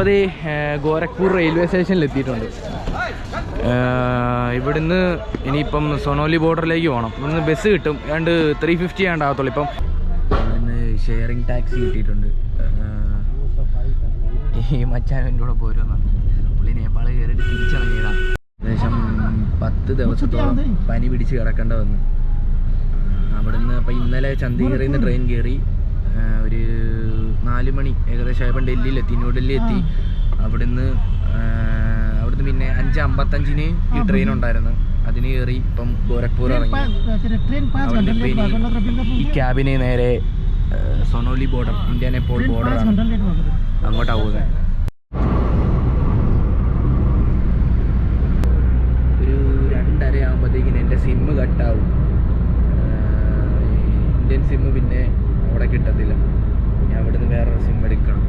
നമ്മളിപ്പോൾ ഗോരഖ്പൂർ റെയിൽവേ സ്റ്റേഷനിൽ എത്തിയിട്ടുണ്ട്. ഇവിടുന്ന് ഇനിയിപ്പം സൊനോലി ബോർഡറിലേക്ക് പോകണം. ഇവിടുന്ന് ബസ് കിട്ടും, ഏതാണ്ട് 350 ആകത്തുള്ളൂ. ഇപ്പം ഇവിടുന്ന് ഷെയറിങ് ടാക്സി കിട്ടിയിട്ടുണ്ട്. ഈ മച്ചാൻ കൂടെ പോരുമെന്നാണ്. പുള്ളി നേപ്പാൾ കയറിയിട്ട് തിരിച്ചിറങ്ങിയതാണ്. ഏകദേശം 10 ദിവസത്തോളം പനി പിടിച്ച് കിടക്കേണ്ട വന്നു. അവിടുന്ന് അപ്പം ഇന്നലെ ചണ്ഡീഗറിൽ നിന്ന് ട്രെയിൻ കയറി ഒരു 4 മണി ഏകദേശം ആയപ്പോൾ ഡൽഹിയിലെത്തി, ന്യൂഡൽഹി എത്തി. അവിടുന്ന് പിന്നെ 5:55 ഈ ട്രെയിൻ ഉണ്ടായിരുന്നു, അതിന് കയറി ഇപ്പം ഗോരഖ്പൂർ ഇറങ്ങി. അവിടുന്ന് ഇപ്പം ഇനി ഈ ക്യാബിന് നേരെ സൊനോലി ബോർഡർ, ഇന്ത്യ നേപ്പാൾ ബോർഡറാണ്, അങ്ങോട്ടാണ് പോകുന്നത്. ഒരു 2:30 ആകുമ്പോഴത്തേക്കിന് എൻ്റെ സിമ്മ് കട്ടാവും. ഇന്ത്യൻ സിമ്മ് പിന്നെ അവിടെ കിട്ടത്തില്ല. ഞാൻ അവിടുന്ന് വേറൊരു സിം എടുക്കണം.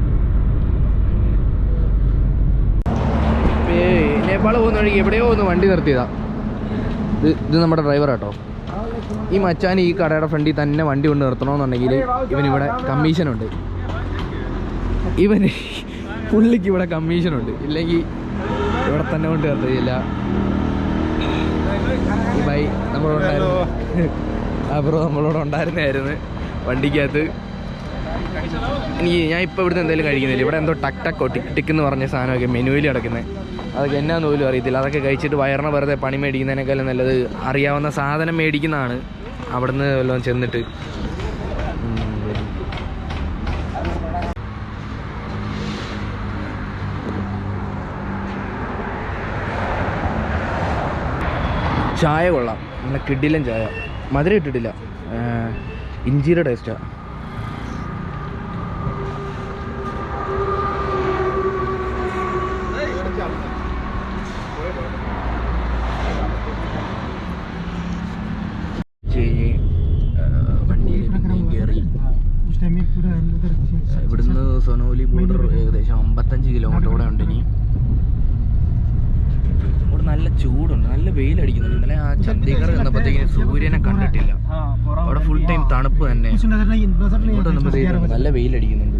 നേപ്പാൾ പോകുന്ന വഴിക്ക് എവിടെയോ ഒന്ന് വണ്ടി നിർത്തിയതാ. ഇത് നമ്മുടെ ഡ്രൈവറാട്ടോ. ഈ മച്ചാൻ ഈ കടയുടെ ഫ്രണ്ടിൽ തന്നെ വണ്ടി കൊണ്ട് നിർത്തണമെന്നുണ്ടെങ്കിൽ ഇവനിവിടെ കമ്മീഷനുണ്ട്. പുള്ളിക്ക് ഇവിടെ കമ്മീഷനുണ്ട്, ഇല്ലെങ്കിൽ ഇവിടെ തന്നെ കൊണ്ട് നിർത്തിയില്ല. ഈ ബൈ നമ്മളോടുണ്ടായിരുന്നു, നമ്മളോട് ഉണ്ടായിരുന്നായിരുന്നു വണ്ടിക്കകത്ത്. ഞാൻ ഇപ്പോൾ ഇവിടുന്ന് എന്തെങ്കിലും കഴിക്കുന്നില്ല. ഇവിടെ എന്തോ ടക്കോ ടിക്ക് എന്ന് പറഞ്ഞ സാധനമൊക്കെ മെനുവിൽ കിടക്കുന്നത്, അതൊക്കെ എന്നാന്ന് പോലും അറിയത്തില്ല. അതൊക്കെ കഴിച്ചിട്ട് വയറിന് വെറുതെ പണി മേടിക്കുന്നതിനേക്കാളും നല്ലത് അറിയാവുന്ന സാധനം മേടിക്കുന്നതാണ്. അവിടുന്ന് വല്ലതും ചെന്നിട്ട് ചായ കൊള്ളാം, നല്ല കിടിലൻ ചായ. മധുരം ഇട്ടിട്ടില്ല, ഇഞ്ചിയുടെ ടേസ്റ്റാണ്. ഇവിടുന്ന് സൊനോലി ബോർഡർ ഏകദേശം 55 കിലോമീറ്ററോടെ ഉണ്ട്. ഇനി ഇവിടെ നല്ല ചൂടുണ്ട്, നല്ല വെയിലടിക്കുന്നുണ്ട്. ഇന്നലെ ആ ചണ്ഡീഗർ എന്നപ്പോഴത്തേക്കിന് സൂര്യനെ കണ്ടിട്ടില്ല. അവിടെ ഫുൾ ടൈം തണുപ്പ് തന്നെ. ഇങ്ങോട്ട് വന്നപ്പോഴത്തേക്കും നല്ല വെയിലടിക്കുന്നുണ്ട്.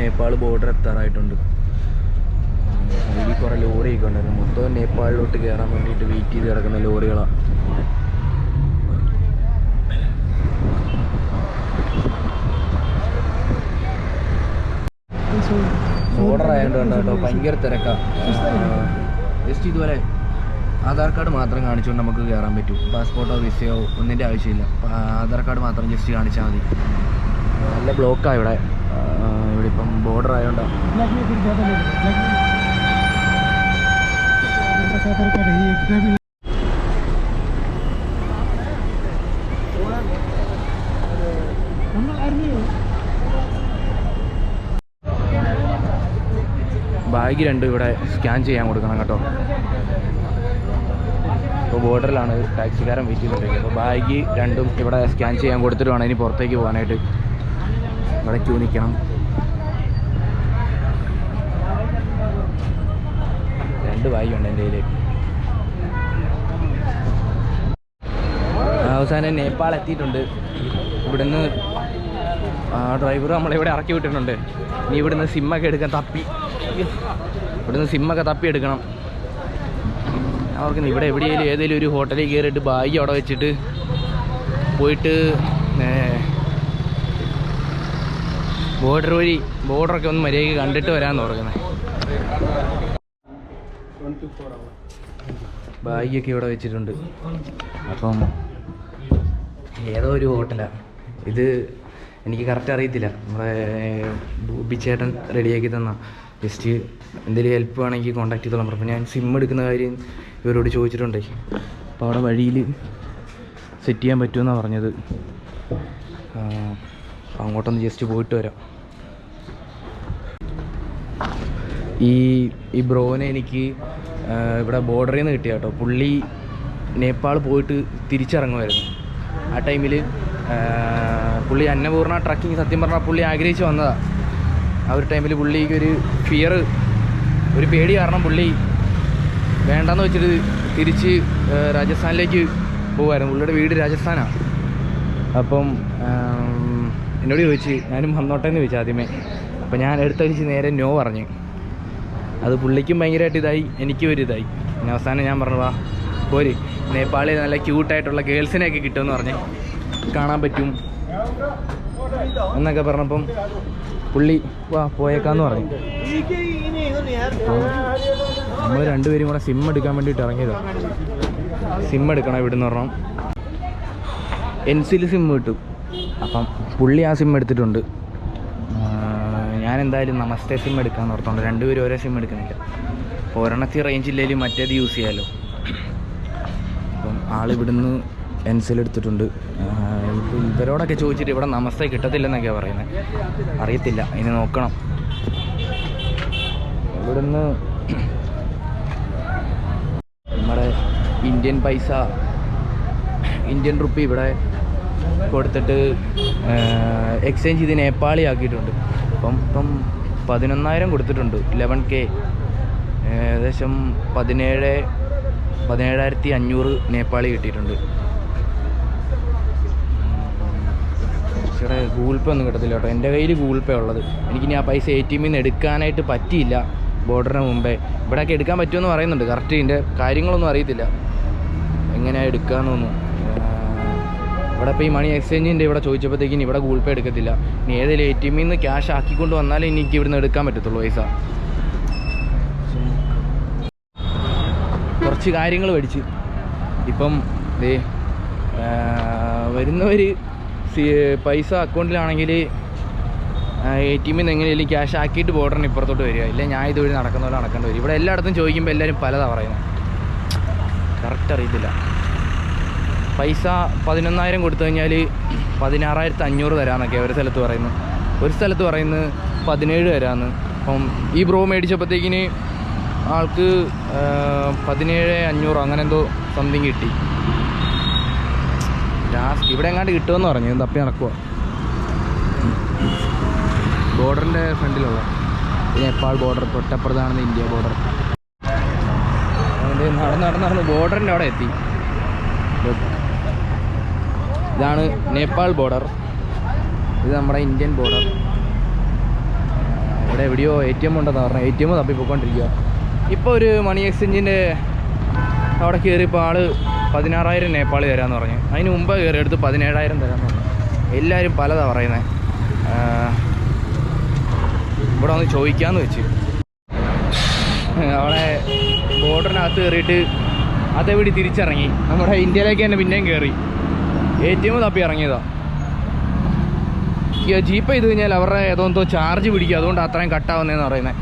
നേപ്പാൾ ബോർഡർ എത്താറായിട്ടുണ്ട്. അതിൽ കുറേ ലോറിയൊക്കെ ഉണ്ടായിരുന്നു. മൊത്തം നേപ്പാളിലോട്ട് കയറാൻ വേണ്ടിയിട്ട് വെയിറ്റ് ചെയ്ത് കിടക്കുന്ന ലോറികളാണ്. ബോർഡർ ആയതുകൊണ്ട് കേട്ടോ ഭയങ്കര തിരക്കാണ്. ജസ്റ്റ് ഇതുപോലെ ആധാർ കാർഡ് മാത്രം കാണിച്ചുകൊണ്ട് നമുക്ക് കയറാൻ പറ്റും. പാസ്പോർട്ടോ വിസയോ ഒന്നിൻ്റെ ആവശ്യമില്ല. ആധാർ കാർഡ് മാത്രം ജസ്റ്റ് കാണിച്ചാൽ മതി. നല്ല ബ്ലോക്കാണ് ഇവിടെ ഇപ്പം ബോർഡർ ആയതുകൊണ്ടാണ്. ബാഗ് 2 ഇവിടെ സ്കാൻ ചെയ്യാൻ കൊടുക്കണം കേട്ടോ. ഇപ്പോൾ ബോർഡറിലാണ് ടാക്സിക്കാരൻ വെയിറ്റ് ചെയ്തിട്ടുണ്ടെങ്കിൽ. അപ്പോൾ ബാഗ് 2 ഇവിടെ സ്കാൻ ചെയ്യാൻ കൊടുത്തിട്ട് വേണം ഇനി പുറത്തേക്ക് പോകാനായിട്ട്. ഇവിടെ ക്യൂ നിൽക്കണം. 2 ബാഗുണ്ട് എൻ്റെ കയ്യിൽ. അവസാനം നേപ്പാൾ എത്തിയിട്ടുണ്ട്. ഇവിടുന്ന് ഡ്രൈവർ നമ്മളിവിടെ ഇറക്കി വിട്ടിട്ടുണ്ട്. ഇനി ഇവിടുന്ന് സിമ്മൊക്കെ എടുക്കാൻ തപ്പി എടുക്കണം. അവർക്ക് ഇവിടെ എവിടെയെങ്കിലും ഏതെങ്കിലും ഒരു ഹോട്ടലിൽ കയറിയിട്ട് ബാഗ് അവിടെ വെച്ചിട്ട് പോയിട്ട് ബോർഡറൊക്കെ ഒന്ന് മര്യാദയ്ക്ക് കണ്ടിട്ട് വരാമെന്ന് പറയുന്നത്. ബാഗൊക്കെ ഇവിടെ വെച്ചിട്ടുണ്ട്. അപ്പം ഏതോ ഒരു ഹോട്ടലാണ് ഇത്, എനിക്ക് കറക്റ്റ് അറിയത്തില്ല. നമ്മളെ ബിച്ചേട്ടൻ റെഡിയാക്കി തന്ന. ജസ്റ്റ് എന്തെങ്കിലും ഹെൽപ്പ് വേണമെങ്കിൽ കോൺടാക്ട് ചെയ്തോളാം പറഞ്ഞു. ഞാൻ സിം എടുക്കുന്ന കാര്യം ഇവരോട് ചോദിച്ചിട്ടുണ്ട്. അപ്പോൾ അവിടെ വഴിയിൽ സെറ്റ് ചെയ്യാൻ പറ്റുമെന്നാണ് പറഞ്ഞത്. അങ്ങോട്ടൊന്ന് ജസ്റ്റ് പോയിട്ട് വരാം. ഈ ബ്രോനെ എനിക്ക് ഇവിടെ ബോർഡറിൽ നിന്ന് കിട്ടിയ കേട്ടോ. പുള്ളി നേപ്പാൾ പോയിട്ട് തിരിച്ചിറങ്ങുമായിരുന്നു. ആ ടൈമിൽ പുള്ളി അന്നപൂർണ ട്രക്കിങ് സത്യം പറഞ്ഞാൽ പുള്ളി ആഗ്രഹിച്ച് വന്നതാണ്. ആ ഒരു ടൈമിൽ പുള്ളിക്ക് ഒരു പേടി കാരണം പുള്ളി വേണ്ടെന്ന് വെച്ചിട്ട് തിരിച്ച് രാജസ്ഥാനിലേക്ക് പോകുമായിരുന്നു. പുള്ളിയുടെ വീട് രാജസ്ഥാനാണ്. അപ്പം എന്നോട് ചോദിച്ച്, ഞാനും വന്നോട്ടേന്ന് ചോദിച്ചു ആദ്യമേ. അപ്പം ഞാൻ എടുത്തടിച്ച് നേരെ നോ പറഞ്ഞു. അത് പുള്ളിക്കും ഭയങ്കരമായിട്ട് ഇതായി, എനിക്കും ഒരു ഇതായി. പിന്നെ അവസാനം ഞാൻ പറഞ്ഞു, വാ പോര്, നേപ്പാളിൽ നല്ല ക്യൂട്ടായിട്ടുള്ള ഗേൾസിനെയൊക്കെ കിട്ടുമെന്ന് പറഞ്ഞ് കാണാൻ പറ്റും എന്നൊക്കെ പറഞ്ഞപ്പം പുള്ളി വാ പോയേക്കാന്ന് പറഞ്ഞു. നമ്മൾ രണ്ടുപേരും കൂടെ സിം എടുക്കാൻ വേണ്ടിയിട്ട് ഇറങ്ങിയതാണ്. സിം എടുക്കണം ഇവിടുന്ന് പറഞ്ഞാൽ എൻസിൽ സിം കിട്ടും. അപ്പം പുള്ളി ആ സിം എടുത്തിട്ടുണ്ട്. ഞാൻ എന്തായാലും നമസ്തേ സിം എടുക്കാമെന്ന് ഓർത്തുകൊണ്ട് രണ്ടുപേരും ഓരോ സിം എടുക്കുന്നില്ല. അപ്പോൾ ഒരെണ്ണത്തിൽ റേഞ്ച് ഇല്ലെങ്കിലും മറ്റേത് യൂസ് ചെയ്യാമല്ലോ. അപ്പം ആളിവിടുന്ന് എൻസിൽ എടുത്തിട്ടുണ്ട്. ഇവരോടൊക്കെ ചോദിച്ചിട്ട് ഇവിടെ നമസ്തേ കിട്ടത്തില്ലെന്നൊക്കെയാണ് പറയുന്നത്. അറിയത്തില്ല, ഇനി നോക്കണം. ഇവിടുന്ന് നമ്മുടെ ഇന്ത്യൻ പൈസ, ഇന്ത്യൻ റുപ്പി ഇവിടെ കൊടുത്തിട്ട് എക്സ്ചേഞ്ച് ചെയ്ത് നേപ്പാളി ആക്കിയിട്ടുണ്ട്. ഇപ്പം 11,000 കൊടുത്തിട്ടുണ്ട്. 11K, ഏകദേശം 17,500 നേപ്പാളി കിട്ടിയിട്ടുണ്ട്. പക്ഷേ ഗൂഗിൾ പേ ഒന്നും കിട്ടത്തില്ല കേട്ടോ. എൻ്റെ കയ്യിൽ ഗൂഗിൾ പേ ഉള്ളത്. എനിക്കിനി ആ പൈസ ATM നിന്ന് എടുക്കാനായിട്ട് പറ്റിയില്ല ബോർഡറിന് മുമ്പേ. ഇവിടെയൊക്കെ എടുക്കാൻ പറ്റുമെന്ന് പറയുന്നുണ്ട്. കറക്റ്റ് ഇതിൻ്റെ കാര്യങ്ങളൊന്നും അറിയത്തില്ല എങ്ങനെയാണ് എടുക്കാമെന്നൊന്നും. ഇവിടെ ഇപ്പോൾ ഈ മണി എക്സ്ചേഞ്ചിൻ്റെ ഇവിടെ ചോദിച്ചപ്പോഴത്തേക്കിന് ഇവിടെ ഗൂഗിൾ പേ എടുക്കത്തില്ല. ഇനി ഏതെങ്കിലും ATM നിന്ന് ക്യാഷ് ആക്കിക്കൊണ്ട് വന്നാലേ എനിക്ക് ഇവിടുന്ന് എടുക്കാൻ പറ്റത്തുള്ളൂ പൈസ. കുറച്ച് കാര്യങ്ങൾ പഠിച്ച് ഇപ്പം വരുന്നവർ പൈസ അക്കൗണ്ടിലാണെങ്കിൽ ATM നിന്ന് എങ്ങനെയെങ്കിലും ക്യാഷ് ആക്കിയിട്ട് ബോർഡറിന് ഇപ്പുറത്തോട്ട് വരിക. ഇല്ല ഞാൻ ഇതുവഴി നടക്കുന്ന പോലെ നടക്കേണ്ടി വരും. ഇവിടെ എല്ലായിടത്തും ചോദിക്കുമ്പോൾ എല്ലാവരും പലതാണ് പറയുന്നത്. കറക്റ്റ് അറിയത്തില്ല. പൈസ 11,000 കൊടുത്തു കഴിഞ്ഞാൽ 16,500 തരാമെന്നൊക്കെ ഒരു സ്ഥലത്ത് പറയുന്നു. ഒരു സ്ഥലത്ത് പറയുന്നത് 17 തരാമെന്ന്. അപ്പം ഈ ബ്രോ മേടിച്ചപ്പോഴത്തേക്കിന് ആൾക്ക് 17,500 അങ്ങനെ എന്തോ സംതിങ് കിട്ടി. ലാസ്റ്റ് ഇവിടെ എങ്ങാണ്ട് കിട്ടുമെന്ന് പറഞ്ഞു. തപ്പി നടക്കുക. ബോർഡറിൻ്റെ ഫ്രണ്ടിലുള്ള നേപ്പാൾ ബോർഡർ, തൊട്ടപ്പുറത്താണെന്ന് ഇന്ത്യ ബോർഡർ. അതുകൊണ്ട് നടന്ന് ബോർഡറിൻ്റെ അവിടെ എത്തി. ഇതാണ് നേപ്പാൾ ബോർഡർ. ഇത് നമ്മുടെ ഇന്ത്യൻ ബോർഡർ. ഇവിടെ എവിടെയോ ATM ഉണ്ടെന്ന് പറഞ്ഞാൽ ATM തപ്പിപ്പോയിക്കൊണ്ടിരിക്കുക. ഇപ്പോൾ ഒരു മണി എക്സ്ചേഞ്ചിൻ്റെ അവിടെ കയറിയപ്പോൾ ആൾ 16,000 നേപ്പാളി തരാമെന്ന് പറഞ്ഞു. അതിന് മുമ്പ് കയറി എടുത്ത് 17,000 തരാമെന്ന് പറഞ്ഞു. എല്ലാവരും പലതാണ് പറയുന്നത്. ഇവിടെ വന്ന് ചോദിക്കാമെന്ന് വെച്ച് അവിടെ ബോർഡറിനകത്ത് കയറിയിട്ട് അതെവിടെ തിരിച്ചിറങ്ങി. നമ്മുടെ ഇന്ത്യയിലേക്ക് തന്നെ പിന്നെയും കയറി ATM തപ്പി ഇറങ്ങിയതാണ്. ജീപ്പ് ചെയ്ത് കഴിഞ്ഞാൽ അവരുടെ ഏതോന്തോ ചാർജ് പിടിക്കുക, അതുകൊണ്ട് അത്രയും കട്ടാവുന്നതെന്ന് പറയുന്നത്.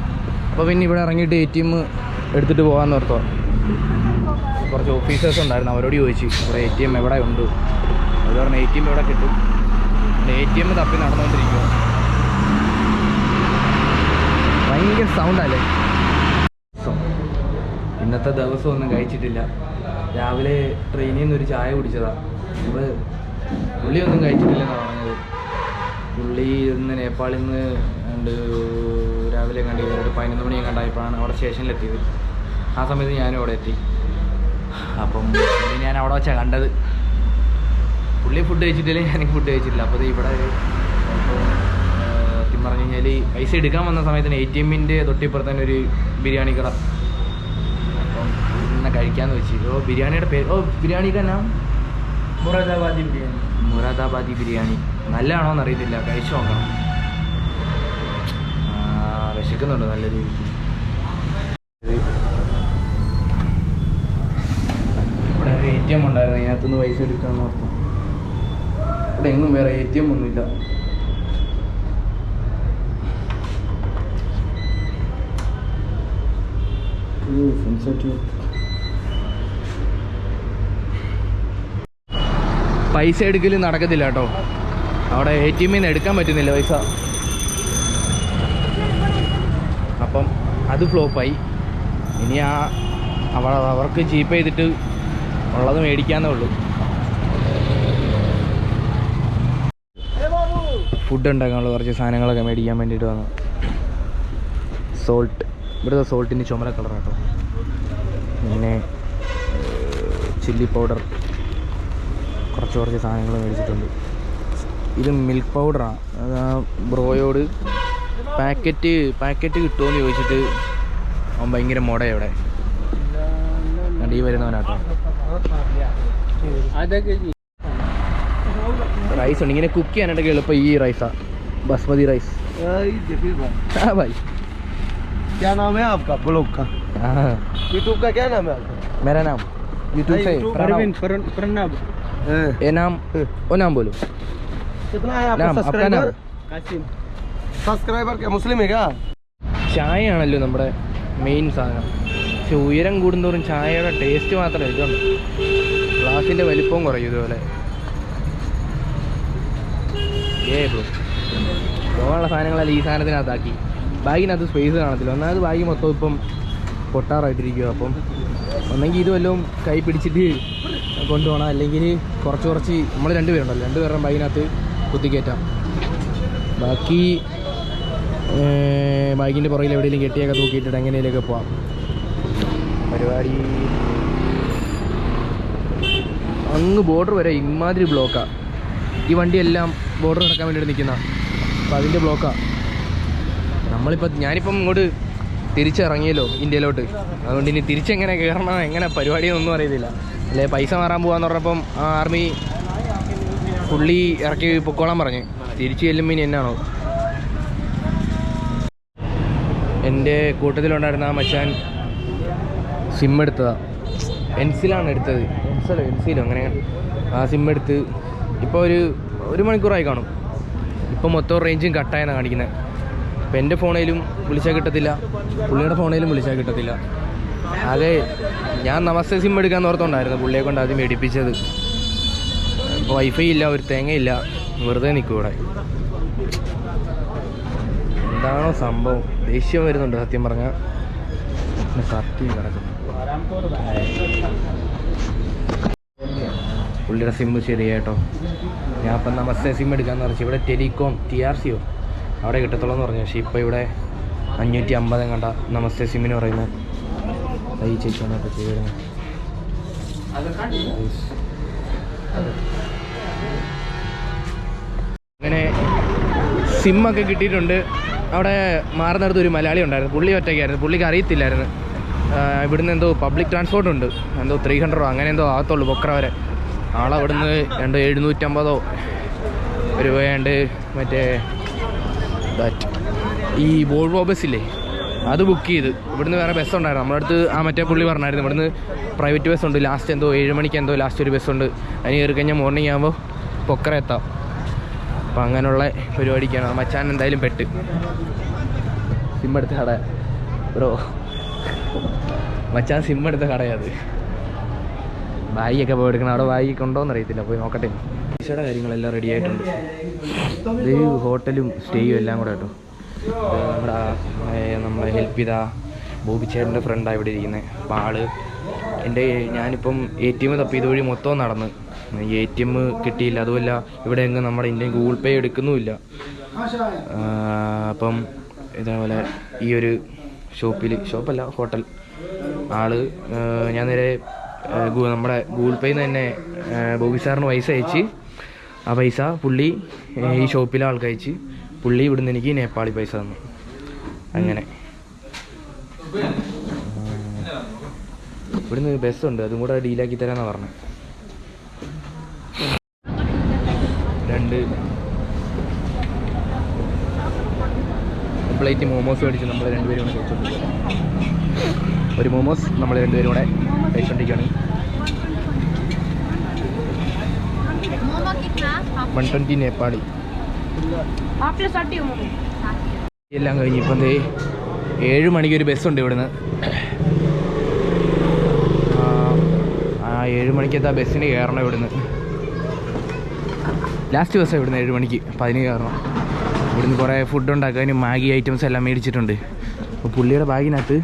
അപ്പോൾ പിന്നെ ഇവിടെ ഇറങ്ങിയിട്ട് ATM എടുത്തിട്ട് പോകാമെന്ന് ഓർത്തോ. കുറച്ച് ഓഫീസേഴ്സ് ഉണ്ടായിരുന്നു, അവരോട് ചോദിച്ചു ഇവിടെ ATM എവിടെ ഉണ്ട്. അവർ പറഞ്ഞ ATM എവിടെ കിട്ടും. ATM തപ്പി നടന്നുകൊണ്ടിരിക്കുക. ഭയങ്കര സൗണ്ടല്ലേ. ഇന്നത്തെ ദിവസം ഒന്നും കഴിച്ചിട്ടില്ല. രാവിലെ ട്രെയിനിൽ നിന്ന് ഒരു ചായ കുടിച്ചതാണ്. അപ്പോൾ പുള്ളി ഒന്നും കഴിച്ചിട്ടില്ലെന്നാണ് പറഞ്ഞത്. പുള്ളി ഇന്ന് നേപ്പാളിൽ നിന്ന് രാവിലെ കണ്ട് 11 മണി കണ്ടായപ്പോഴാണ് അവിടെ സ്റ്റേഷനിലെത്തിയത്. ആ സമയത്ത് ഞാനും അവിടെ എത്തി. അപ്പം പുള്ളി ഞാൻ അവിടെ വെച്ചാൽ കണ്ടത്. പുള്ളി ഫുഡ് കഴിച്ചിട്ടില്ല, ഞാൻ ഫുഡ് കഴിച്ചിട്ടില്ല. അപ്പോൾ ഇവിടെ സത്യം പറഞ്ഞു കഴിഞ്ഞാൽ പൈസ എടുക്കാൻ വന്ന സമയത്തിന് ATMൻ്റെ തൊട്ടിപ്പുറത്ത് തന്നെ ഒരു ബിരിയാണി കട. അപ്പം ഇന്ന് കഴിക്കാമെന്ന് വെച്ചു. ബിരിയാണിയുടെ പേര് ബിരിയാണിയുടെ നാം മുറാദാബാദി ബിരിയാണി. നല്ലതാണോ എന്നറിയത്തില്ല, കഴിച്ചു നോക്കണം. വിശക്കുന്നുണ്ട് നല്ല രീതിക്ക്. ഇവിടെ ഒരു ATM ഉണ്ടായിരുന്നു, അതിനകത്തുനിന്ന് പൈസ എടുക്കാമെന്ന് ഓർത്തു. ഇവിടെ എങ്ങും വേറെ ATM ഒന്നുമില്ല. പൈസ എടുക്കൽ നടക്കത്തില്ല കേട്ടോ. അവിടെ ATM നിന്ന് എടുക്കാൻ പറ്റുന്നില്ല പൈസ. അപ്പം അത് ഫ്ലോപ്പായി. ഇനി അവർക്ക് ചീപ്പ് ചെയ്തിട്ട് ഉള്ളത് മേടിക്കാന്നേ ഉള്ളൂ. ഫുഡ് ഉണ്ടാക്കാനുള്ള കുറച്ച് സാധനങ്ങളൊക്കെ മേടിക്കാൻ വേണ്ടിയിട്ട് വന്നു. സോൾട്ട്, ഇവിടുത്തെ സോൾട്ടിന് ചുമല കളർ കേട്ടോ. പിന്നെ ചില്ലി പൗഡർ, കുറച്ച് സാധനങ്ങൾ മേടിച്ചിട്ടുണ്ട്. ഇത് മിൽക്ക് പൗഡറാണ്. അത് ആ ബ്രോയോട് പാക്കറ്റ് കിട്ടുമോയെന്ന് ചോദിച്ചിട്ട് അവൻ ഭയങ്കര മുടയാണ് ഇവിടെ അടി വരുന്നവനാട്ടോ. റൈസ് ഉണ്ട് ഇങ്ങനെ കുക്ക് ചെയ്യാനായിട്ടൊക്കെ എളുപ്പം ഈ റൈസാണ്, बासमती राइस. हाँ भाई. क्या नाम है आपका ब्लॉग का? हाँ यूट्यूब का क्या नाम है आपका? मेरा नाम यूट्यूब से प्रणब. ये नाम वो नाम बोलो. कितना है आपका नाम आपका सब्सक्राइबर? नाम कासिम. सब्सक्राइबर क्या मुस्लिम है क्या? ചായയാണല്ലോ നമ്മുടെ മെയിൻ സാധനം. പക്ഷെ ഉയരം കൂടുന്തോറും ചായയുടെ ടേസ്റ്റ് മാത്രമേ ഇതുണ്ട്, ഗ്ലാസിൻ്റെ വലിപ്പവും കുറയും ഇതുപോലെ. ബ്രോ പോകാനുള്ള സാധനങ്ങളെല്ലാം ഈ സാധനത്തിനകത്താക്കി. ബാഗിനകത്ത് സ്പേസ് കാണത്തില്ല. ഒന്നാമത് ബാഗ് മൊത്തം ഇപ്പം പൊട്ടാറായിട്ടിരിക്കുക. അപ്പം ഒന്നെങ്കിൽ ഇത് വല്ലതും കൈ പിടിച്ചിട്ട് കൊണ്ടുപോകണം, അല്ലെങ്കിൽ കുറച്ച് നമ്മൾ രണ്ടുപേരുണ്ടല്ലോ, രണ്ടുപേരുടെ ബാഗിനകത്ത് കുത്തിക്കയറ്റാം. ബാക്കി ബാഗിൻ്റെ പുറകിൽ എവിടെയെങ്കിലും കെട്ടിയൊക്കെ തൂക്കിയിട്ടിട്ട് എങ്ങനെയൊക്കെ പോവാം. പരിപാടി അങ്ങ് ബോർഡർ വരെ ഇമാതിരി ബ്ലോക്കാണ്. ഈ വണ്ടിയെല്ലാം ബോർഡർ നടക്കാൻ വേണ്ടിയിട്ട് നിൽക്കുന്ന, അപ്പോൾ അതിൻ്റെ ബ്ലോക്കാണ്. ഞാനിപ്പം ഇങ്ങോട്ട് തിരിച്ചിറങ്ങിയല്ലോ ഇന്ത്യയിലോട്ട്, അതുകൊണ്ട് ഇനി തിരിച്ചെങ്ങനെ കയറണം എങ്ങനെ പരിപാടിയൊന്നും അറിയത്തില്ല. അല്ലെ പൈസ മാറാൻ പോകാന്ന് പറഞ്ഞപ്പം ആർമി പുള്ളി ഇറക്കി പൊക്കോളാൻ പറഞ്ഞ്. തിരിച്ച് ചെല്ലുമ്പോൾ ഇനി എന്നാണോ. എൻ്റെ കൂട്ടത്തിലുണ്ടായിരുന്ന ആ മച്ചാൻ സിം എടുത്തതാണ്. എൻസിലാണ് എടുത്തത്, എൻസിലോ അങ്ങനെ. ആ സിം എടുത്ത് ഇപ്പോൾ ഒരു മണിക്കൂറായി കാണും. ഇപ്പോൾ മൊത്തം റേഞ്ചും കട്ടായെന്നാണ് കാണിക്കുന്നത്. അപ്പോൾ എൻ്റെ ഫോണിലും വിളിച്ചാൽ കിട്ടത്തില്ല, പുള്ളിയുടെ ഫോണിലും വിളിച്ചാൽ കിട്ടത്തില്ല. അതെ, ഞാൻ നമസ്തേ സിം എടുക്കാമെന്ന് ഓർത്തുകൊണ്ടായിരുന്നു പുള്ളിയെ കൊണ്ട് ആദ്യം മേടിപ്പിച്ചത്. ഇപ്പോൾ വൈഫൈ ഇല്ല, ഒരു തേങ്ങയില്ല, വെറുതെ നിൽക്കും ഇവിടെ. എന്താണോ സംഭവം, ദേഷ്യം വരുന്നുണ്ട് സത്യം പറഞ്ഞാൽ. കത്തി കിടക്കുന്നു. പുള്ളിയുടെ സിമ്മ് ശരിയായിട്ടോ. ഞാൻ ഇപ്പം നമസ്തേ സിം എടുക്കാമെന്ന് പറഞ്ഞു. ഇവിടെ ടെലികോം TRCയോ അവിടെ കിട്ടത്തുള്ളൂ എന്ന് പറഞ്ഞു. പക്ഷേ ഇപ്പോൾ ഇവിടെ 550 കണ്ട നമസ്തേ സിമ്മിന് പറയുന്നത്. ഈ ചേച്ചിയാണ് അപ്പോൾ ചെയ്യുന്നത്. അങ്ങനെ സിമ്മൊക്കെ കിട്ടിയിട്ടുണ്ട്. അവിടെ മാറുന്നിടത്ത് ഒരു മലയാളി ഉണ്ടായിരുന്നു, പുള്ളി ഒറ്റയ്ക്കായിരുന്നു, പുള്ളിക്ക് അറിയത്തില്ലായിരുന്നു. ഇവിടുന്ന് എന്തോ പബ്ലിക് ട്രാൻസ്പോർട്ട് ഉണ്ട്, എന്തോ 300 അങ്ങനെ എന്തോ ആകത്തുള്ളൂ ബൊക്ര വരെ. ആളവിടുന്ന് 750 രൂപയാണ്ട് മറ്റേ ഈ വോൾവോ ബസ്സില്ലേ അത് ബുക്ക് ചെയ്ത്. ഇവിടുന്ന് വേറെ ബസ്സുണ്ടായിരുന്നു നമ്മുടെ അടുത്ത്. ആ മറ്റേ പുള്ളി പറഞ്ഞായിരുന്നു ഇവിടുന്ന് പ്രൈവറ്റ് ബസ്സുണ്ട്, ലാസ്റ്റ് എന്തോ 7 മണിക്ക് എന്തോ ലാസ്റ്റ് ഒരു ബസ്സുണ്ട്, അതിന് കയറി കഴിഞ്ഞാൽ മോർണിംഗ് ആകുമ്പോൾ പൊക്കറ എത്താം. അപ്പം അങ്ങനെയുള്ള പരിപാടിക്കാണ് മച്ചാൻ എന്തായാലും പെട്ട്. സിം എടുത്ത കട ബ്രോ, മച്ചാൻ സിം എടുത്ത കടയത്. ബാഗൊക്കെ പോയി എടുക്കണം, അവിടെ ബാഗൊക്കെ ഉണ്ടോയെന്ന് അറിയത്തില്ല, പോയി നോക്കട്ടെ. പൈസയുടെ കാര്യങ്ങളെല്ലാം റെഡി ആയിട്ടുണ്ട്. ഇത് ഹോട്ടലും സ്റ്റേയും എല്ലാം കൂടെ കേട്ടോ. നമ്മളെ ഹെൽപ്പ് ചെയ്ത ബോബിച്ചേട്ടൻ്റെ ഫ്രണ്ടാണ് ഇവിടെ ഇരിക്കുന്നത്. അപ്പോൾ ഞാനിപ്പം ATM തപ്പി ഇതുവഴി മൊത്തം നടന്ന് ATM കിട്ടിയില്ല. അതുമല്ല ഇവിടെ എങ്ങും നമ്മുടെ ഇന്ത്യൻ ഗൂഗിൾ പേ എടുക്കുന്നുമില്ല. അപ്പം ഇതേപോലെ ഈ ഒരു ഷോപ്പല്ല ഹോട്ടൽ ഞാൻ നേരെ നമ്മുടെ ഗൂഗിൾ പേയിൽ നിന്ന് തന്നെ ബോബി സാറിന് പൈസ അയച്ച്, ആ പൈസ പുള്ളി ഈ ഷോപ്പിലെ ആൾക്ക് അയച്ച്, പുള്ളി ഇവിടുന്ന് എനിക്ക് നേപ്പാളി പൈസ തന്നു. അങ്ങനെ ഇവിടുന്ന് ബസ്സുണ്ട്, അതും കൂടെ ഡീലാക്കി തരാമെന്നാണ് പറഞ്ഞത്. 2 പ്ലേറ്റ് മോമോസ് മേടിച്ച് നമ്മൾ രണ്ടുപേരും കൂടെ കഴിച്ചോണ്ടിരിക്കുകയാണ്. ഒരു മോമോസ് നമ്മൾ രണ്ടുപേരും കൂടെ കഴിച്ചോണ്ടിരിക്കുകയാണ്. 120 നേപ്പാളി. എല്ലാം കഴിഞ്ഞ് ഇപ്പം 7 മണിക്ക് ഒരു ബസ്സുണ്ട് ഇവിടുന്ന്. ആ 7 മണിക്കത്തെ ആ ബസ്സിന് കയറണം ഇവിടുന്ന്. ലാസ്റ്റ് ബസ്സാണ് ഇവിടുന്ന് 7 മണിക്ക്. അപ്പം അതിന് കയറണം. ഇവിടുന്ന് കുറേ ഫുഡ് ഉണ്ടാക്കാനും മാഗി ഐറ്റംസ് എല്ലാം മേടിച്ചിട്ടുണ്ട്. അപ്പോൾ പുള്ളിയുടെ ബാഗിനകത്ത്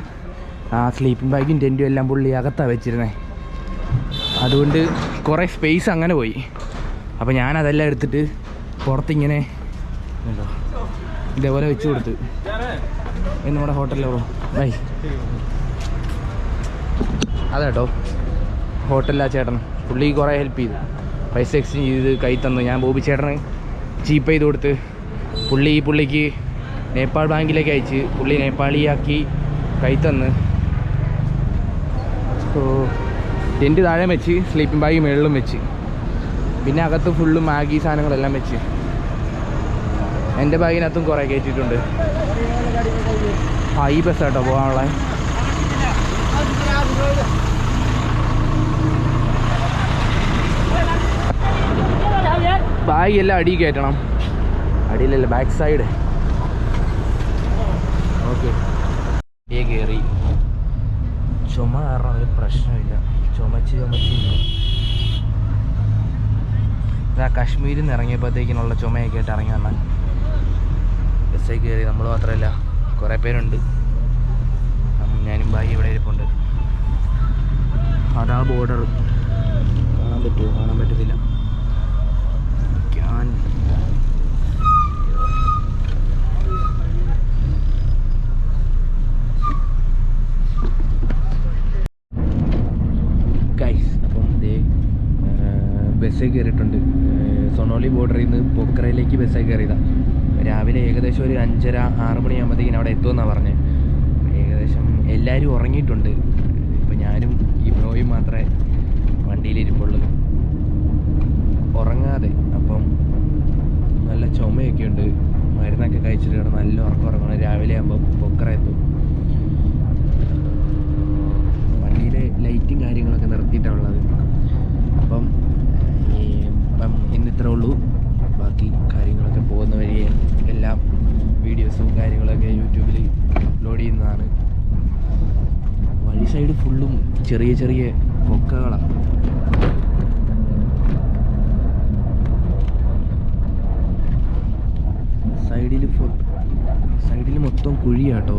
ആ സ്ലീപ്പിംഗ് ബാഗും ടെൻറ്റും എല്ലാം പുള്ളി അകത്താണ് വെച്ചിരുന്നത്. അതുകൊണ്ട് കുറേ സ്പേസ് അങ്ങനെ പോയി. അപ്പോൾ ഞാനതെല്ലാം എടുത്തിട്ട് പുറത്തിങ്ങനെ ഇതേപോലെ വെച്ച് കൊടുത്ത് നമ്മുടെ ഹോട്ടലിലോ ബൈ അതാട്ടോ ഹോട്ടലിലാ ചേട്ടൻ. പുള്ളി കുറേ ഹെൽപ്പ് ചെയ്തു, പൈസ എക്സ്ചേഞ്ച് ചെയ്ത് കൈ തന്നു. ഞാൻ ബോബി ചേട്ടന് ചീപ്പ് ചെയ്ത് കൊടുത്ത് പുള്ളിക്ക് നേപ്പാൾ ബാങ്കിലേക്ക് അയച്ച് പുള്ളി നേപ്പാളിയാക്കി കൈ തന്ന്. സോ ടെൻറ്റ് താഴെ വെച്ച് സ്ലീപ്പിംഗ് ബാഗ് മുകളിലും വെച്ച് പിന്നെ അകത്ത് ഫുള്ളും മാഗി സാധനങ്ങളെല്ലാം വെച്ച് എൻ്റെ ബാഗിനകത്തും കുറേ കയറ്റിയിട്ടുണ്ട്. ഈ ബസ് കേട്ടോ പോകാനുള്ള. ബാഗ് എല്ലാം അടിയിൽ കയറ്റണം. അടിയിലല്ല, ബാക്ക് സൈഡ്. ഓക്കെ, കയറി. ചുമ കാരണം ഒരു പ്രശ്നമില്ല. ചുമച്ച് കാശ്മീരിൽ നിന്ന് ഇറങ്ങിയപ്പോഴത്തേക്കിനുള്ള ചുമയൊക്കെ ആയിട്ട് ഇറങ്ങി വന്നാൽ ബസ്സിൽ കയറി. നമ്മൾ മാത്രമല്ല, കുറേ പേരുണ്ട്. ഞാനും ബായി ഇവിടെ ഇരിപ്പുണ്ട്. അതാ ബോർഡർ. കാണാൻ പറ്റുമോ? കാണാൻ പറ്റത്തില്ല. അപ്പം ബസ്സിൽ കയറിയിട്ടുണ്ട്. സൊണോലി ബോർഡറിൽ നിന്ന് പൊക്രയിലേക്ക് ബസ്സിൽ കയറിയതാണ്. രാവിലെ ഏകദേശം ഒരു 5:30-6 മണിയാകുമ്പോഴത്തേക്കിനും അവിടെ എത്തുമെന്നാണ് പറഞ്ഞത്. ഏകദേശം എല്ലാവരും ഉറങ്ങിയിട്ടുണ്ട്. ഇപ്പം ഞാനും ഈ ബ്രോയും മാത്രമേ വണ്ടിയിലിരിപ്പുള്ളൂ ഉറങ്ങാതെ. അപ്പം നല്ല ചുമയൊക്കെ ഉണ്ട്. മരുന്നൊക്കെ കഴിച്ചിട്ട് കിടന്ന് നല്ല ഉറങ്ങണം. രാവിലെ ആകുമ്പോൾ പൊക്ര എത്തും. വണ്ടിയിലെ ലൈറ്റും കാര്യങ്ങളൊക്കെ നിർത്തിയിട്ടാണ് ഉള്ളത്. അപ്പം ഇന്നിത്രേ ഉള്ളൂ. ബാക്കി കാര്യങ്ങളൊക്കെ പോകുന്ന വഴിയെ എല്ലാം വീഡിയോസും കാര്യങ്ങളൊക്കെ യൂട്യൂബിൽ അപ്ലോഡ് ചെയ്യുന്നതാണ്. വഴി സൈഡ് ഫുള്ളും ചെറിയ ചെറിയ പൊക്കകളാണ്. സൈഡിൽ മൊത്തം കുഴിയാട്ടോ.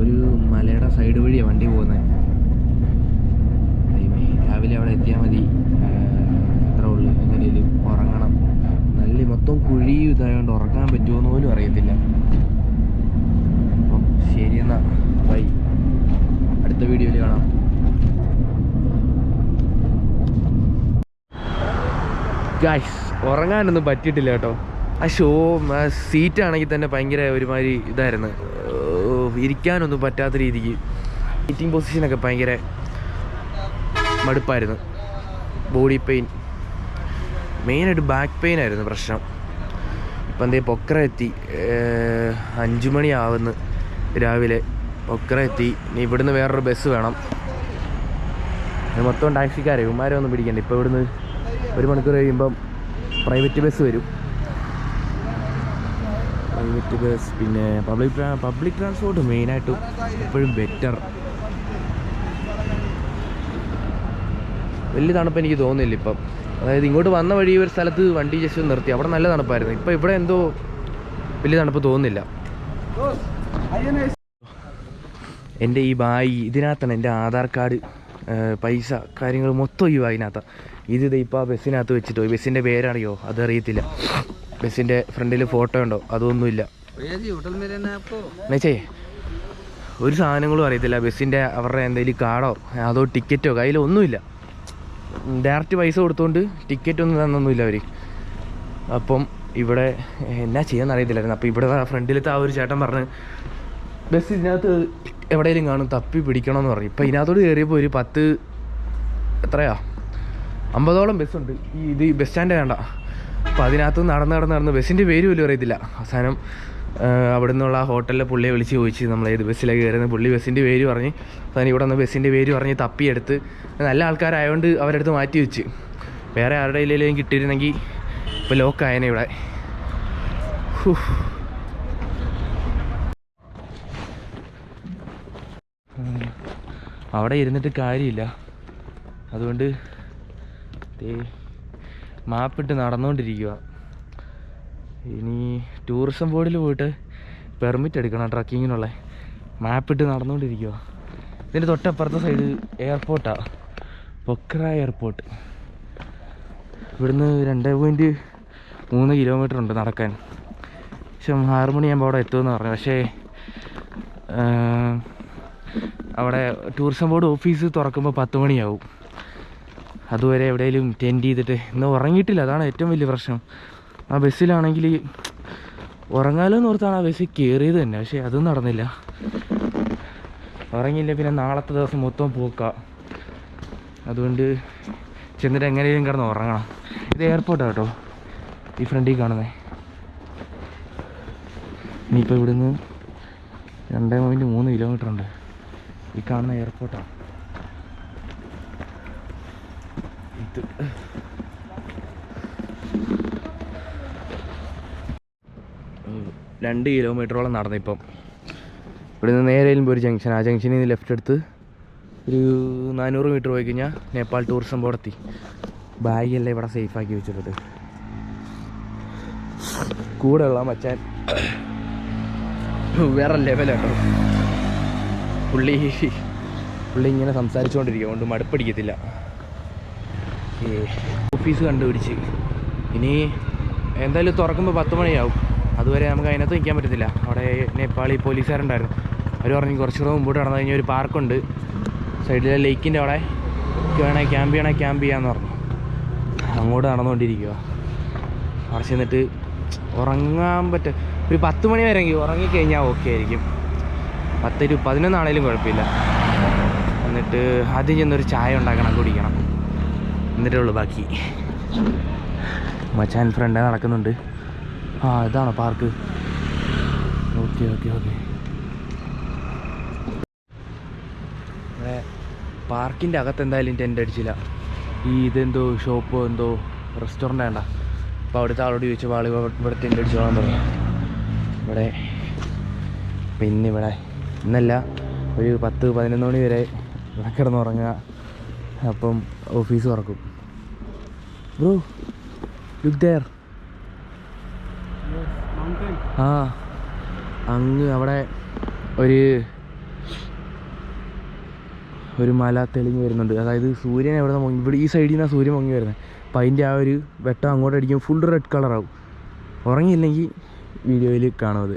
ഒരു മലയുടെ സൈഡ് വഴിയാണ് വണ്ടി പോകുന്നത്. രാവിലെ അവിടെ എത്തിയാൽ മതി. അത്രേ ഉള്ളൂ. എങ്ങനെയും ഉറങ്ങണം. നല്ല മൊത്തം കുഴി ഇതായതുകൊണ്ട് ഉറങ്ങാൻ പറ്റുമോയെന്ന് പോലും അറിയത്തില്ല. അപ്പം ശരി എന്നാ, ബൈ. അടുത്ത വീഡിയോയിൽ കാണാം. ഗൈസ്, ഉറങ്ങാനൊന്നും പറ്റിയിട്ടില്ല കേട്ടോ. ആ സീറ്റാണെങ്കിൽ തന്നെ ഭയങ്കര ഒരുമാതിരി ഇതായിരുന്നു. ഇരിക്കാനൊന്നും പറ്റാത്ത രീതിക്ക് സീറ്റിംഗ് പൊസിഷനൊക്കെ ഭയങ്കര മടുപ്പായിരുന്നു. ബോഡി പെയിൻ, മെയിനായിട്ട് ബാക്ക് പെയിൻ ആയിരുന്നു പ്രശ്നം. ഇപ്പം എന്തേ പൊക്ര എത്തി. 5 മണിയാവുന്നു രാവിലെ. പൊക്ര എത്തി. ഇനി ഇവിടുന്ന് വേറൊരു ബസ് വേണം. മൊത്തം ടാക്സിക്കാരെ ഇവന്മാരെ ഒന്നും പിടിക്കണ്ട. ഇപ്പോൾ ഇവിടുന്ന് 1 മണിക്കൂർ കഴിയുമ്പം പ്രൈവറ്റ് ബസ് വരും. പ്രൈവറ്റ് ബസ്, പിന്നെ പബ്ലിക് ട്രാൻസ്പോർട്ട് മെയിനായിട്ടും എപ്പോഴും ബെറ്റർ. വലിയ തണുപ്പ് എനിക്ക് തോന്നുന്നില്ല ഇപ്പം. അതായത് ഇങ്ങോട്ട് വന്ന വഴി ഒരു സ്ഥലത്ത് വണ്ടി ജസ്റ്റ് നിർത്തി, അവിടെ നല്ല തണുപ്പായിരുന്നു. ഇപ്പം ഇവിടെ എന്തോ വലിയ തണുപ്പ് തോന്നുന്നില്ല. എൻ്റെ ഈ ബായി ഇതിനകത്താണ് എൻ്റെ ആധാർ കാർഡ്, പൈസ കാര്യങ്ങൾ മൊത്തം ഈ ബാഗിനകത്താണ്. ഇത് ഇപ്പോൾ ആ ബസ്സിനകത്ത് വെച്ചിട്ടോ. ഈ ബസ്സിൻ്റെ പേരറിയോ? അതറിയത്തില്ല. ബസ്സിൻ്റെ ഫ്രണ്ടിൽ ഫോട്ടോ ഉണ്ടോ? അതൊന്നുമില്ല. എന്നുവെച്ചേ ഒരു സാധനങ്ങളും അറിയത്തില്ല. ബസ്സിൻ്റെ അവരുടെ എന്തെങ്കിലും കാർഡോ അതോ ടിക്കറ്റോ കയ്യിലോ ഒന്നുമില്ല. ഡയറക്റ്റ് പൈസ കൊടുത്തുകൊണ്ട് ടിക്കറ്റൊന്നും തന്നൊന്നുമില്ല അവർ. അപ്പം ഇവിടെ എന്നാ ചെയ്യാന്ന് അറിയത്തില്ലായിരുന്നു. അപ്പോൾ ഇവിടെ ഫ്രണ്ടിലത്തെ ആ ഒരു ചേട്ടൻ പറഞ്ഞ് ബസ് ഇതിനകത്ത് എവിടെയെങ്കിലും കാണും, തപ്പി പിടിക്കണമെന്ന് പറഞ്ഞു. ഇപ്പം ഇതിനകത്തോട് കയറിയപ്പോൾ ഒരു 50ഓളം ബസ്സുണ്ട്. ഈ ബസ് സ്റ്റാൻഡ് വേണ്ട. അപ്പോൾ അതിനകത്ത് നടന്ന് ബസ്സിൻ്റെ പേര് പോലും അറിയത്തില്ല. അവസാനം അവിടെ നിന്നുള്ള ആ ഹോട്ടലിലെ പുള്ളിയെ വിളിച്ച് ചോദിച്ച് നമ്മൾ ഏത് ബസ്സിലേക്ക് കയറുന്നത്. പുള്ളി ബസ്സിൻ്റെ പേര് പറഞ്ഞ് അവസാനം ഇവിടെ നിന്ന് ബസ്സിൻ്റെ പേര് പറഞ്ഞ് തപ്പിയെടുത്ത്. നല്ല ആൾക്കാരായതുകൊണ്ട് അവരെടുത്ത് മാറ്റി വെച്ച്. വേറെ ആരുടെ ഇല്ലെങ്കിലും കിട്ടിയിരുന്നെങ്കിൽ ഇപ്പോൾ ലോക്കായനെ ഇവിടെ. അവിടെ ഇരുന്നിട്ട് കാര്യമില്ല. അതുകൊണ്ട് മാപ്പിട്ട് നടന്നുകൊണ്ടിരിക്കുക. ഇനി ടൂറിസം ബോർഡിൽ പോയിട്ട് പെർമിറ്റ് എടുക്കണം ട്രക്കിങ്ങിനുള്ള. മാപ്പിട്ട് നടന്നുകൊണ്ടിരിക്കുക. ഇതിൻ്റെ തൊട്ടപ്പുറത്തെ സൈഡ് എയർപോർട്ടാണ്, പൊക്ര എയർപോർട്ട്. ഇവിടുന്ന് 2.3 കിലോമീറ്റർ ഉണ്ട് നടക്കാൻ. പക്ഷെ 6 മണിയാകുമ്പോൾ അവിടെ എത്തുമെന്ന് പറഞ്ഞു. പക്ഷേ അവിടെ ടൂറിസം ബോർഡ് ഓഫീസ് തുറക്കുമ്പോൾ 10 മണിയാവും. അതുവരെ എവിടെയെങ്കിലും ടെൻറ്റ് ചെയ്തിട്ട് ഇന്ന് ഉറങ്ങിയിട്ടില്ല, അതാണ് ഏറ്റവും വലിയ പ്രശ്നം. ആ ബസ്സിലാണെങ്കിൽ ഉറങ്ങാലോ എന്ന് ഓർത്താണ് ആ ബസ്സിൽ കയറിയത് തന്നെ, പക്ഷേ അതും നടന്നില്ല. ഉറങ്ങിയില്ല പിന്നെ നാളത്തെ ദിവസം മൊത്തം പോക്കാം. അതുകൊണ്ട് ചെന്നിട്ട് എങ്ങനെയും കിടന്ന് ഉറങ്ങണം. ഇത് എയർപോർട്ടാണ് കേട്ടോ, ഈ ഫ്രണ്ടിൽ കാണുന്നത്. ഇനിയിപ്പോൾ ഇവിടുന്ന് 2.3 കിലോമീറ്റർ ഉണ്ട്. ഈ കാണുന്ന എയർപോർട്ടാണ് ഇത്. 2 കിലോമീറ്ററോളം നടന്നിപ്പം. ഇവിടുന്ന് നേരെ വരുമ്പോൾ ഒരു ജംഗ്ഷൻ, ആ ജംഗ്ഷനിൽ നിന്ന് ലെഫ്റ്റ് എടുത്ത് ഒരു 400 മീറ്റർ പോയി കഴിഞ്ഞാൽ നേപ്പാൾ ടൂറിസം ബോർഡ് എത്തി. ബാഗെല്ലാം ഇവിടെ സേഫാക്കി വെച്ചിട്ടുണ്ട്. കൂടെ ഉള്ള മച്ചാൻ വേറെ ലെവലാട്ടോ. പുള്ളി ഇങ്ങനെ സംസാരിച്ചുകൊണ്ടിരിക്കും, അതുകൊണ്ട് മടുപ്പടിക്കത്തില്ല. ഓഫീസ് കണ്ടുപിടിച്ച് ഇനി എന്തായാലും തുറക്കുമ്പോൾ 10 മണിയാവും. അതുവരെ നമുക്ക് അതിനകത്ത് നിൽക്കാൻ പറ്റത്തില്ല. അവിടെ നേപ്പാളി പോലീസുകാരുണ്ടായിരുന്നു. അവർ പറഞ്ഞു കുറച്ചുകൂടെ മുമ്പോട്ട് നടന്നു കഴിഞ്ഞാൽ ഒരു പാർക്കുണ്ട് സൈഡിലെ ലേക്കിൻ്റെ അവിടെ, വേണേൽ ക്യാമ്പ് ചെയ്യാമെന്ന് പറഞ്ഞു. അങ്ങോട്ട് നടന്നുകൊണ്ടിരിക്കുക. അവിടെ ചെന്നിട്ട് ഉറങ്ങാൻ പറ്റും. ഒരു 10 മണി വരെയെങ്കിൽ ഉറങ്ങിക്കഴിഞ്ഞാൽ ഓക്കെ ആയിരിക്കും. 10-11 ആണെങ്കിലും കുഴപ്പമില്ല. എന്നിട്ട് ആദ്യം ചെന്നൊരു ചായ ഉണ്ടാക്കണം, കുടിക്കണം, എന്നിട്ടേ ഉള്ളൂ ബാക്കി. മച്ചാൻ ഫ്രണ്ടേ നടക്കുന്നുണ്ട്. ആ ഇതാണോ പാർക്ക്? ഓക്കെ. ഇവിടെ പാർക്കിൻ്റെ അകത്ത് എന്തായാലും ടെൻ്റ് അടിച്ചില്ല. ഇതെന്തോ ഷോപ്പോ എന്തോ റെസ്റ്റോറൻ്റ് വേണ്ട. അപ്പോൾ അവിടുത്തെ ആളോട് ചോദിച്ചപ്പോൾ ആൾ ഇവിടെ ടെൻ്റ് അടിച്ചോളാൻ പറഞ്ഞു. ഇവിടെ പിന്നെ ഇവിടെ ഇന്നല്ല ഒരു 10-11 മണി വരെ ഇവിടെ കിടന്നുറങ്ങുക. അപ്പം ഓഫീസ് തുറക്കും. Bro look there. ആ അങ്ങ് അവിടെ ഒരു മല തെളിഞ്ഞ് വരുന്നുണ്ട്. അതായത് സൂര്യൻ എവിടെ നിന്ന് ഇവിടെ ഈ സൈഡിൽ നിന്നാണ് സൂര്യൻ പൊങ്ങി വരുന്നത്. അപ്പം അതിൻ്റെ ആ ഒരു വെട്ടം അങ്ങോട്ട് അടിക്കുമ്പോൾ ഫുൾ റെഡ് കളറാവും. ഉറങ്ങിയില്ലെങ്കിൽ വീഡിയോയിൽ കാണും അത്.